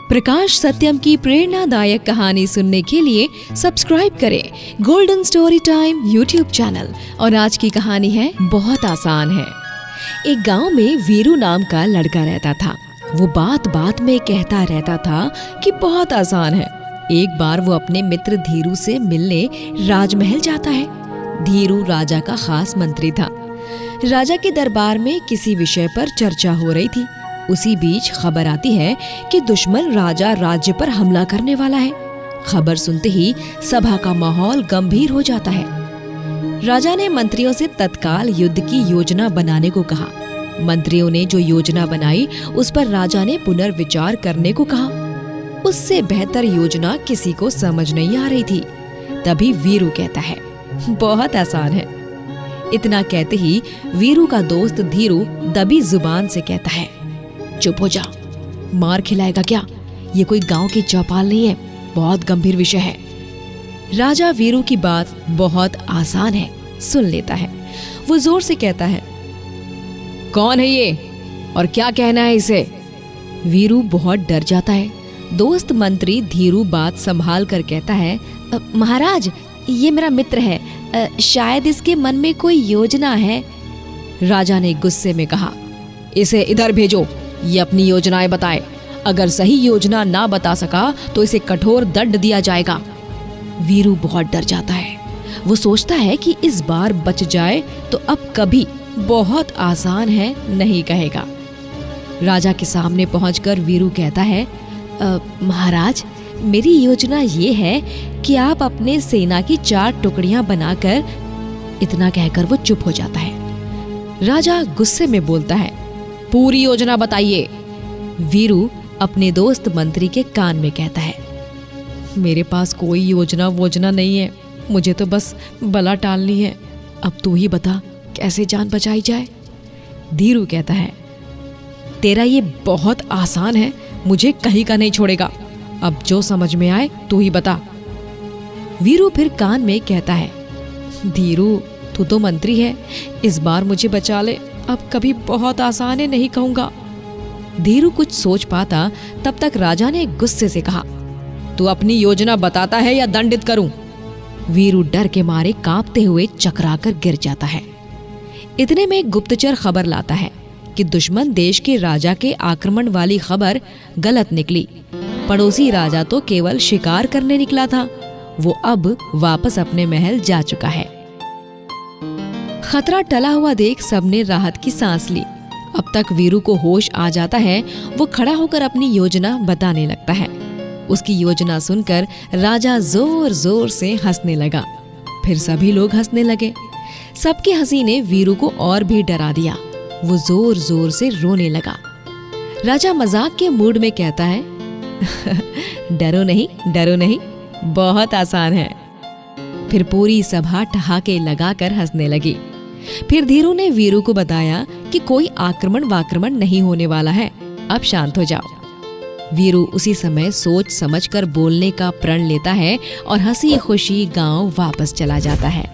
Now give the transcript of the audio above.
प्रकाश सत्यम की प्रेरणादायक कहानी सुनने के लिए सब्सक्राइब करें golden story time YouTube channel. और आज की कहानी है बहुत आसान है। एक गांव में वीरू नाम का लड़का रहता था। वो बात बात में कहता रहता था कि बहुत आसान है। एक बार वो अपने मित्र धीरू से मिलने राजमहल जाता है। धीरू राजा का खास मंत्री था। राजा के दरबार में किसी विषय पर चर्चा हो रही थी। उसी बीच खबर आती है कि दुश्मन राजा राज्य पर हमला करने वाला है। खबर सुनते ही सभा का माहौल गंभीर हो जाता है। राजा ने मंत्रियों से तत्काल युद्ध की योजना बनाने को कहा। मंत्रियों ने जो योजना बनाई उस पर राजा ने पुनर्विचार करने को कहा। उससे बेहतर योजना किसी को समझ नहीं आ रही थी। तभी वीरू कहता है, बहुत आसान है। इतना कहते ही वीरू का दोस्त धीरू दबी जुबान से कहता है, चुप हो जा, मार खिलाएगा क्या? ये कोई गांव की चौपाल नहीं है, बहुत गंभीर विषय है। राजा वीरू की बात बहुत आसान है सुन लेता है। वो जोर से कहता है, कौन है ये और क्या कहना है इसे? वीरू बहुत डर जाता है। दोस्त मंत्री धीरू बात संभाल कर कहता है, महाराज ये मेरा मित्र है, शायद इसके मन में कोई योजना है। राजा ने गुस्से में कहा, इसे इधर भेजो, ये अपनी योजनाएं बताए। अगर सही योजना ना बता सका तो इसे कठोर दंड दिया जाएगा। वीरू बहुत डर जाता है। वो सोचता है कि इस बार बच जाए तो अब कभी बहुत आसान है नहीं कहेगा। राजा के सामने पहुंचकर वीरू कहता है, महाराज मेरी योजना ये है कि आप अपने सेना की 4 टुकड़ियां बनाकर। इतना कहकर वो चुप हो जाता है। राजा गुस्से में बोलता है, पूरी योजना बताइए। वीरू अपने दोस्त मंत्री के कान में कहता है, मेरे पास कोई योजना वोजना नहीं है, मुझे तो बस बला टालनी है। अब तू ही बता कैसे जान बचाई जाए। धीरू कहता है, तेरा ये बहुत आसान है, मुझे कहीं का नहीं छोड़ेगा। अब जो समझ में आए तू ही बता। वीरू फिर कान में कहता है, धीरू तू तो मंत्री है, इस बार मुझे बचा ले, अब कभी बहुत आसान है नहीं कहूंगा। धीरू कुछ सोच पाता तब तक राजा ने गुस्से से कहा, तू अपनी योजना बताता है या दंडित करूं? वीरू डर के मारे कांपते हुए चकराकर गिर जाता है। इतने में गुप्तचर खबर लाता है कि दुश्मन देश के राजा के आक्रमण वाली खबर गलत निकली। पड़ोसी राजा तो केवल शिकार करने निकला था, वो अब वापस अपने महल जा चुका है। खतरा टला हुआ देख सबने राहत की सांस ली। अब तक वीरू को होश आ जाता है। वो खड़ा होकर अपनी योजना बताने लगता है। उसकी योजना सुनकर राजा जोर जोर से हंसने लगा। फिर सभी लोग हंसने लगे। सबकी हंसी ने वीरू को और भी डरा दिया। वो जोर जोर से रोने लगा। राजा मजाक के मूड में कहता है, डरो नहीं, बहुत आसान है। फिर पूरी सभा ठहाके लगाकर हंसने लगी। फिर धीरू ने वीरू को बताया कि कोई आक्रमण वाक्रमण नहीं होने वाला है, अब शांत हो जाओ। वीरू उसी समय सोच समझकर बोलने का प्रण लेता है और हंसी खुशी गांव वापस चला जाता है।